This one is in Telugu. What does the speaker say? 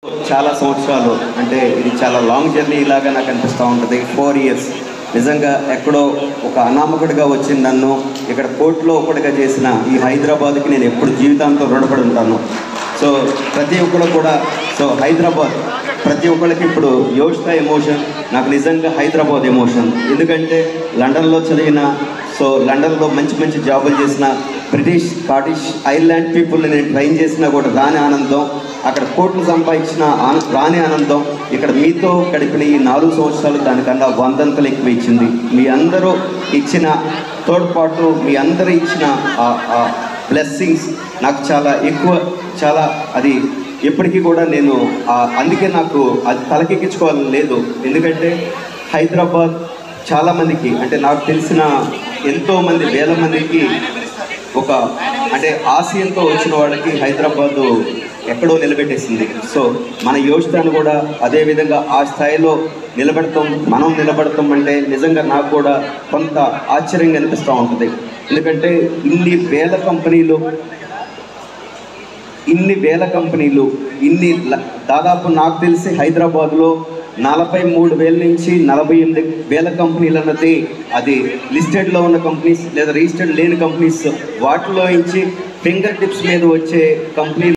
చాలా సంవత్సరాలు అంటే ఇది చాలా లాంగ్ జర్నీ లాగా నాకు అనిపిస్తూ ఉంటుంది. 4 years నిజంగా ఎక్కడో ఒక అనామకుడిగా వచ్చి నన్ను ఇక్కడ కోర్టులో ఒకటిగా చేసిన ఈ హైదరాబాద్కి నేను ఎప్పుడు జీవితాంతం రుణపడి ఉంటాను. సో ప్రతి ఒక్కరు కూడా హైదరాబాద్ ప్రతి ఒక్కరికి ఇప్పుడు యోష్తా ఎమోషన్, నాకు నిజంగా హైదరాబాద్ ఎమోషన్. ఎందుకంటే లండన్లో చదివిన, లండన్లో మంచి మంచి జాబులు చేసిన, బ్రిటిష్ స్కాటిష్ ఐర్లాండ్ పీపుల్ని నేను ట్రైన్ చేసినా కూడా రాని ఆనందం, అక్కడ కోట్లు సంపాదించిన రాని ఆనందం ఇక్కడ మీతో గడిపిన ఈ 4 సంవత్సరాలు దానికన్నా 100 ఎక్కువ ఇచ్చింది. మీ అందరూ ఇచ్చిన తోడ్పాటు, మీ అందరూ ఇచ్చిన బ్లెస్సింగ్స్ నాకు చాలా ఎక్కువ, చాలా అది ఎప్పటికీ కూడా నేను అందుకే నాకు అది తలకెక్కించుకోవాలని లేదు. ఎందుకంటే హైదరాబాద్ చాలామందికి అంటే నాకు తెలిసిన ఎంతోమంది వేల మందికి ఒక అంటే ఆశయంతో వచ్చిన వాళ్ళకి హైదరాబాదు ఎక్కడో నిలబెట్టేసింది. సో మన యోష్తాను కూడా అదేవిధంగా ఆ స్థాయిలో మనం నిలబడతాం అంటే నిజంగా నాకు కూడా కొంత ఆశ్చర్యంగా అనిపిస్తూ ఉంటుంది. ఎందుకంటే ఇన్ని వేల కంపెనీలు దాదాపు నాకు తెలిసి హైదరాబాద్లో 43,000 నుంచి 48,000 కంపెనీలు అన్నది అది లిస్టెడ్లో ఉన్న కంపెనీస్ లేదా రిజిస్టర్డ్ లేని కంపెనీస్, వాటిలో నుంచి ఫింగర్ టిప్స్ మీద వచ్చే కంపెనీలు